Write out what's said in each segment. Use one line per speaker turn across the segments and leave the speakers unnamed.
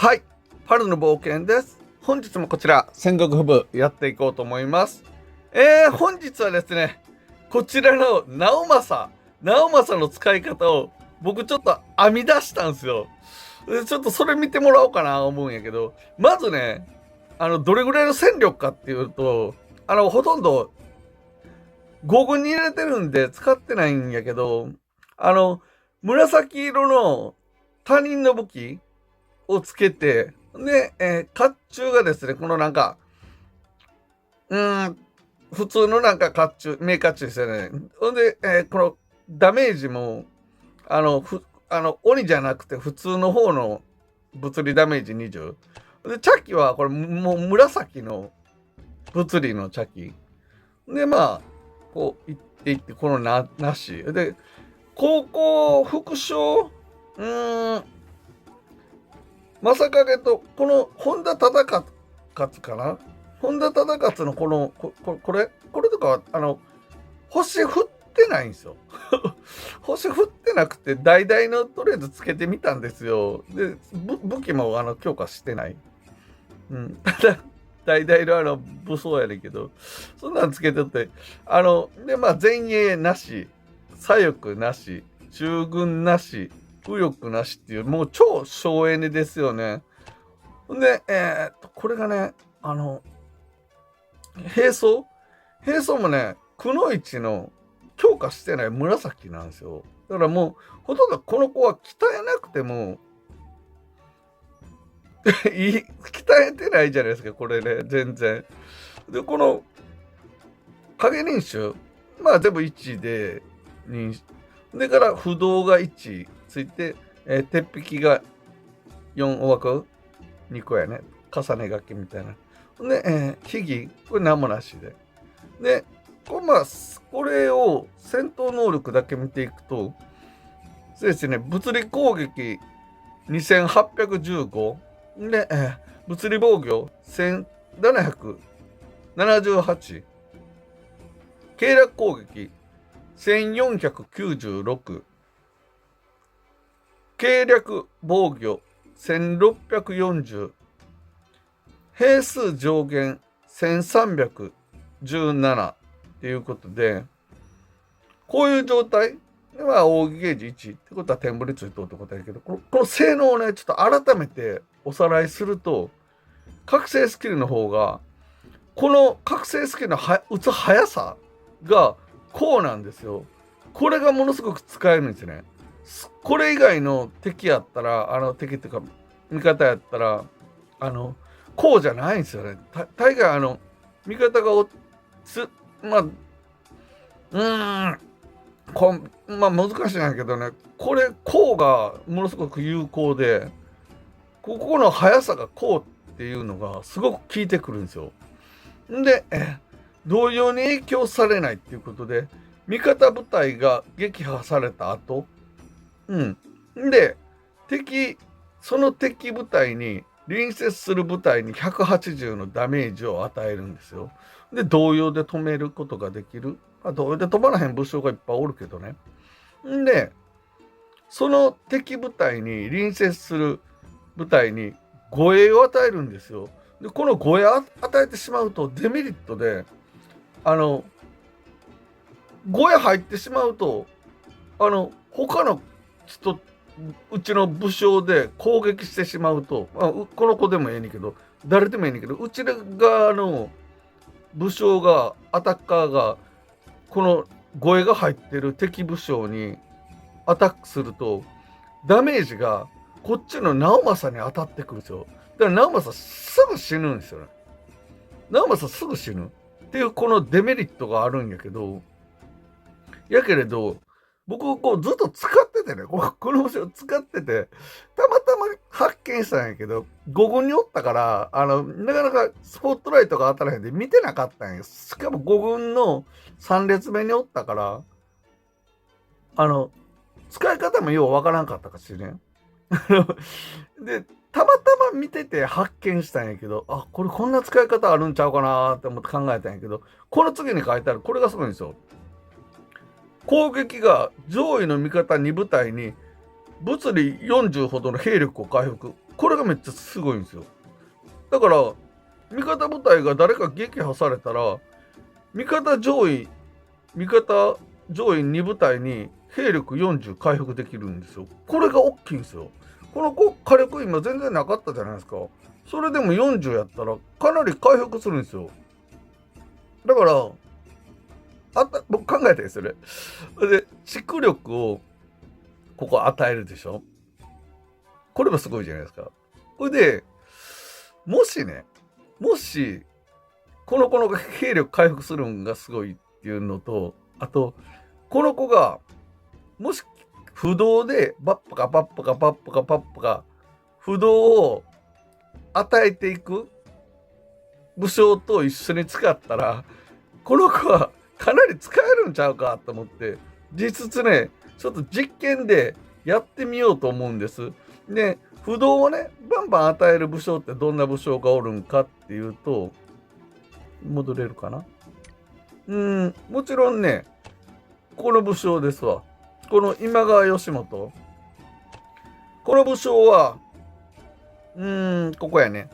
はい、春の冒険です。本日もこちら戦国武部やっていこうと思います。本日はですね、こちらの直政の使い方を僕ちょっと編み出したんですよ。でちょっとそれ見てもらおうかな思うんやけど、まずね、どれぐらいの戦力かっていうと、ほとんど5軍に入れてるんで使ってないんやけど、あの、紫色の他人の武器をつけて、で、甲冑がですね、このなんか、普通のなんか甲冑、名甲冑ですよね。ほんで、このダメージも、鬼じゃなくて普通の方の物理ダメージ20。で、茶器はこれもう紫の物理の茶器。で、まあ、こう、いっていって、このなし。で、高校副将、正影と、この本田忠勝かな、本田忠勝のこれとかは、星振ってないんですよ。星振ってなくて、代々のとりあえずつけてみたんですよ。で、武器も強化してない。ただ、代々の武装やねんけど、そんなんつけてて、で、まあ、前衛なし、左翼なし、中軍なし、右翼なしっていう、もう超省エネですよね。で、これがね、兵装もね、くのいちの強化してない紫なんですよ。だからもう、ほとんどこの子は鍛えなくても、鍛えてないじゃないですか、これね、全然。で、この影認証、まあ全部1で認証。でから不動が1ついて、鉄壁が4お枠2個やね。重ね掛けみたいな。で、秘技、これ何もなしで。で、これを戦闘能力だけ見ていくと、そうですね、物理攻撃2815。で、物理防御1778。経絡攻撃1496。経略防御1640。兵数上限1317っていうことで、こういう状態では扇ゲージ1ってことは点振りついとるってことやけど、この性能をね、ちょっと改めておさらいすると、覚醒スキルの方が、この覚醒スキルの打つ速さがこうなんですよ。これがものすごく使えるんですね。これ以外の敵やったら、敵っていうか、味方やったら、こうじゃないんですよね。大概味方がまあ、まあ難しいんやけどね、こうがものすごく有効で、ここの速さがこうっていうのがすごく効いてくるんですよ。で、同様に影響されないっていうことで、味方部隊が撃破された後、で、その敵部隊に、隣接する部隊に180のダメージを与えるんですよ。で、同様で止めることができる。同様で止まらへん武将がいっぱいおるけどね。で、その敵部隊に隣接する部隊に護衛を与えるんですよ。で、この護衛を与えてしまうとデメリットで、護衛入ってしまうと、他の人、うちの武将で攻撃してしまうと、この子でもええねんけど、誰でもええねんけど、うち側の武将が、アタッカーが、この護衛が入ってる敵武将にアタックすると、ダメージがこっちの直政に当たってくるんですよ。だから直政すぐ死ぬんですよね。直政すぐ死ぬ。っていうこのデメリットがあるんやけど、やけれど、僕ずっと使っててね、この武将使ってて、たまたま発見したんやけど、5軍におったから、なかなかスポットライトが当たらへんで見てなかったんや。しかも5軍の3列目におったから、使い方もようわからんかったかしれん。で、たまたま見てて発見したんやけど、これこんな使い方あるんちゃうかなって思って考えたんやけど、この次に書いてある、これがすごいんですよ。攻撃が上位の味方2部隊に物理40ほどの兵力を回復。これがめっちゃすごいんですよ。だから味方部隊が誰か撃破されたら味方上位2部隊に兵力40回復できるんですよ。これが大きいんですよ。この火力今全然なかったじゃないですか。それでも40やったらかなり回復するんですよ。だから僕考えたんですよね。で蓄力をここ与えるでしょ。これもすごいじゃないですか。これでもしこの子の兵力回復するのがすごいっていうのと、あとこの子がもし不動でバッパカバッパカバッパカバッパカ不動を与えていく武将と一緒に使ったらこの子はかなり使えるんちゃうかと思って、実質ねちょっと実験でやってみようと思うんです。で不動をねバンバン与える武将ってどんな武将がおるんかっていうと、戻れるかな。もちろんねこの武将ですわ。この今川義元、この武将はここやね、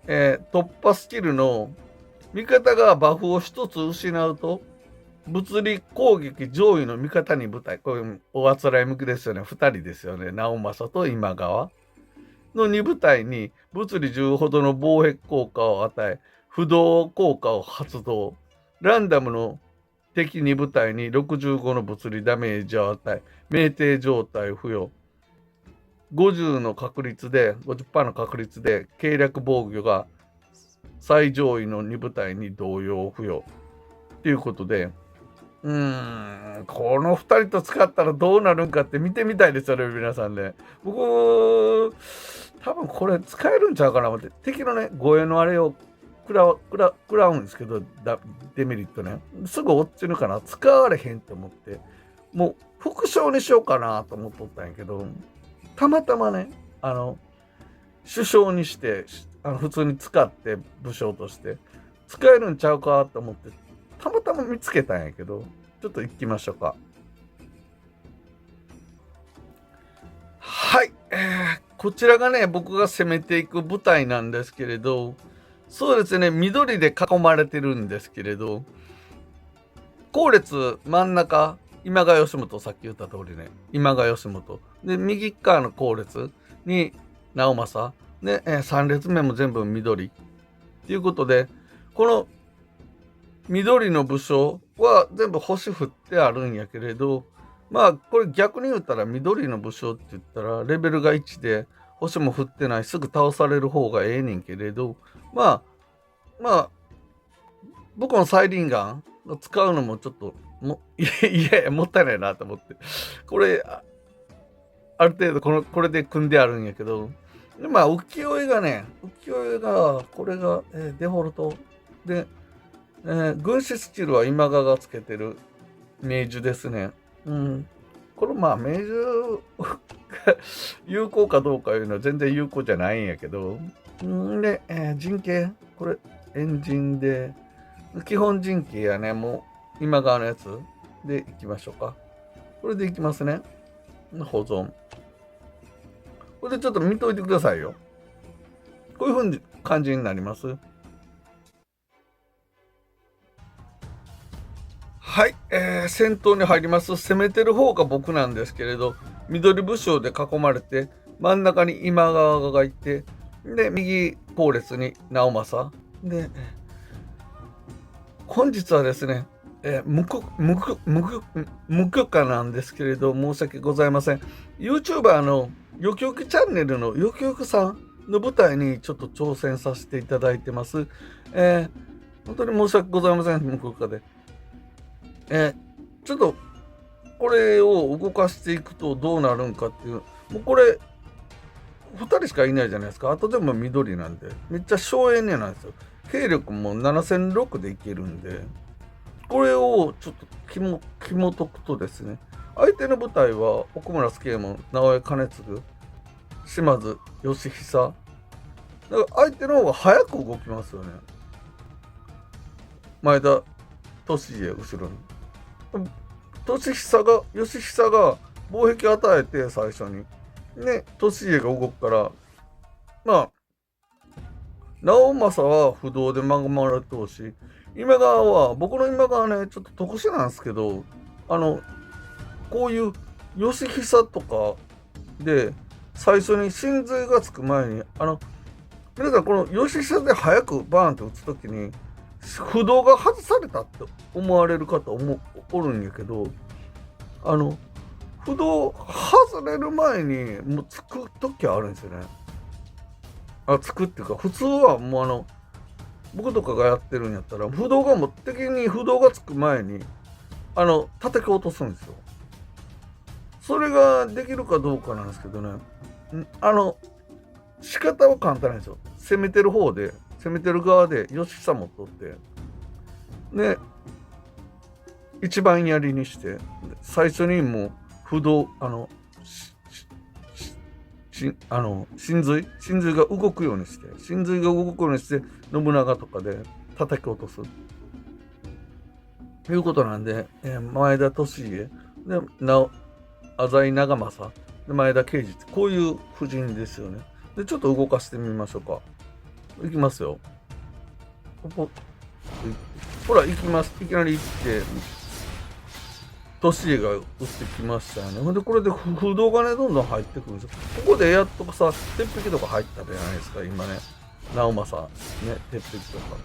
突破スキルの味方がバフを一つ失うと物理攻撃上位の味方に部隊、これおあつらい向きですよね。2人ですよね。直政と今川の2部隊に物理10ほどの防壁効果を与え、不動効果を発動、ランダムの敵2部隊に65の物理ダメージを与え、酩酊状態付与、50の確率で 50% の確率で計略防御が最上位の2部隊に同様付与ということで、この2人と使ったらどうなるんかって見てみたいですよね、皆さんね。僕多分これ使えるんちゃうかな思って、敵のね護衛のあれを食らうんですけど、デメリットねすぐ落ちるかな、使われへんと思ってもう副将にしようかなと思っとったんやけど、たまたまね首相にして普通に使って武将として使えるんちゃうかと思ってたまたま見つけたんやけど、ちょっと行きましょうか。はい、こちらがね僕が攻めていく部隊なんですけれど、そうですね緑で囲まれてるんですけれど、後列真ん中今川義元、さっき言った通りね今川義元で、右側の後列に直政で、3列目も全部緑ということで、この緑の武将は全部星振ってあるんやけれど、まあこれ逆に言ったら緑の武将って言ったらレベルが1で星も振ってないすぐ倒される方がええねんけれど、まあ僕のサイリンガンを使うのもちょっともったいないなと思って、これある程度これで組んであるんやけど、でまあ浮世絵がこれが、デフォルトで、軍師スキルは今川がつけてる明治ですね。これまあ明治有効かどうかいうのは全然有効じゃないんやけど、で、陣形これエンジンで基本陣形やね、もう今川のやつでいきましょうか。これでいきますね。保存。これでちょっと見といてくださいよ。こういう風に感じになります。はい、戦闘に入ります。攻めてる方が僕なんですけれど、緑武将で囲まれて真ん中に今川がいて、で右後列に直政で、本日はですね、無許可なんですけれど申し訳ございません。 YouTuber のよきよきチャンネルのよきよきさんの舞台にちょっと挑戦させていただいてます。本当に申し訳ございません、無許可で。ちょっとこれを動かしていくとどうなるんかっていう、もうこれ2人しかいないじゃないですか。あと全部緑なんでめっちゃ省エネなんですよ。兵力も7006でいけるんで、これをちょっと紐解くとですね、相手の部隊は奥村助右衛門、直江兼続、島津義久だから相手の方が早く動きますよね。前田利家後ろに義久が防壁与えて最初にね、利家が動くからまあ、直政は不動で守られてほしい。今川は、僕の今川ね、ちょっと特殊なんですけど、こういう義久とかで、最初に神髄がつく前に、皆さんこの義久で早くバーンって打つときに、不動が外されたって思われる方おるんやけど、不動外れる前にもうつくときあるんですよね。つくっていうか、普通はもう僕とかがやってるんやったら、不動が敵に不動がつく前に、叩き落とすんですよ。それができるかどうかなんですけどね。仕方は簡単なんですよ。攻めてる側で、吉久も取って、で、一番槍にして、最初にもう、不動、神髄が動くようにして、信長とかで叩き落とす。いうことなんで、前田利家、で、浅井長政、で前田慶次、こういう布陣ですよね。で、ちょっと動かしてみましょうか。いきますよ。ほら、行きます。いきなり行って、利家が打ってきましたよね。ほんで、これで不動がね、どんどん入ってくるんですよ。ここでやっとさ、鉄壁とか入ったじゃないですか、今ね。直政、ね、鉄壁とか。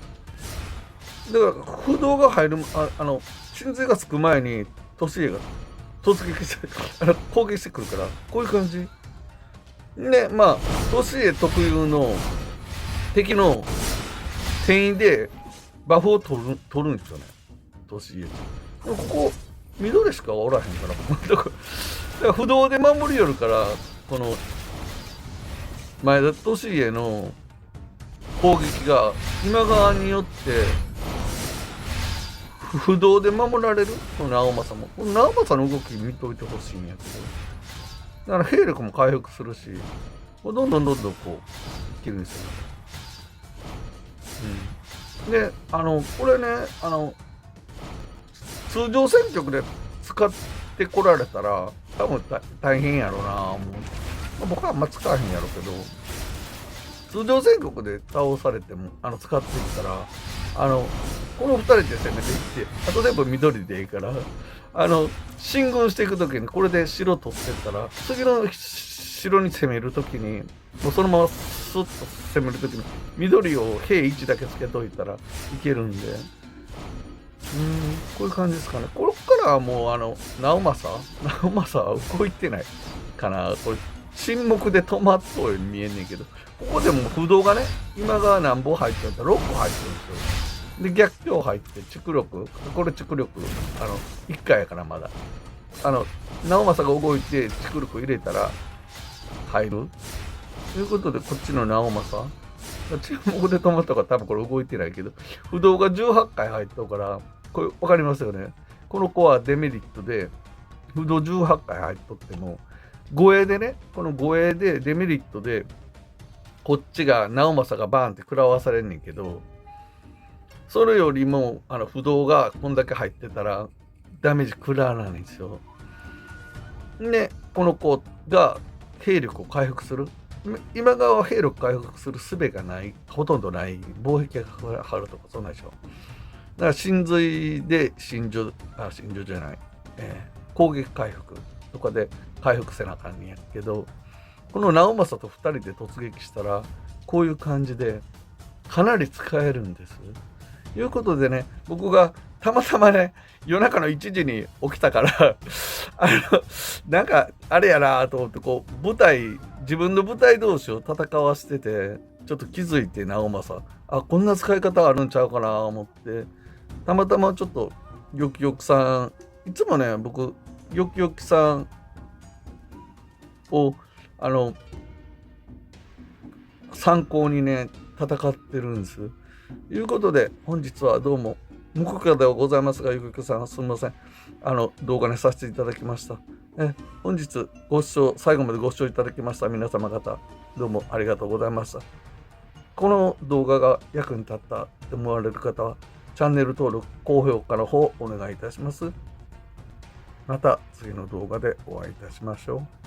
だから、不動が入る、神髄がつく前に、利家が突撃して、攻撃してくるから、こういう感じ。で、まあ、利家特有の敵の転移でバフを取るんですよね。利家。でもここ、緑しかおらへんから、だから不動で守りよるから、この、前田利家の攻撃が今川によって、不動で守られる、この直政も。この直政の動き見といてほしいんやけど。だから兵力も回復するし、どんどんこう、いけるんですよね。で、これね、通常戦局で使ってこられたら、多分大変やろうなぁ、僕はあんま使わへんやろうけど、通常戦局で倒されても、使っていったら、この2人で攻めていって、あと全部緑でいいから、進軍していくときにこれで城取ってったら、次の城に攻めるときに、もうそのままスッと攻めるときに、緑を兵1だけつけといたらいけるんで、こういう感じですかね。こっからはもう直政は動いてないかな。これ、沈黙で止まっとうように見えんねんけど、ここでも不動がね、今が何本入ってるんだ6個入ってるんですよ。で、逆境入って、蓄力、これ蓄力、1回やからまだ。直政が動いて蓄力入れたら、入るということで、こっちの直政。沈黙で止まったから多分これ動いてないけど、不動が18回入っとうから、これ分かりますよね。この子はデメリットで、不動18回入っとっても、護衛でね、この護衛でデメリットで、こっちが直政がバーンって食らわされんねんけど、それよりも不動がこんだけ入ってたらダメージ食らわないんですよ。で、この子が兵力を回復する。今川は兵力回復する術がない、ほとんどない、防壁が張るとかそんなんでしょ。だから神髄で真珠じゃない、攻撃回復とかで回復せなあかんねんやけど、この直政と2人で突撃したらこういう感じでかなり使えるんです。いうことでね、僕がたまたまね、夜中の1時に起きたからなんかあれやなと思って、こう自分の部隊同士を戦わせてて、ちょっと気づいて、直政、こんな使い方あるんちゃうかな思って、たまたまちょっとよきよきさん、いつもね、僕よきよきさんを参考にね、戦ってるんです。ということで、本日はどうも無許可ではございますが、よきよきさん、すみません。動画にさせていただきました。本日最後までご視聴いただきました皆様方、どうもありがとうございました。この動画が役に立ったと思われる方は、チャンネル登録、高評価の方お願いいたします。また次の動画でお会いいたしましょう。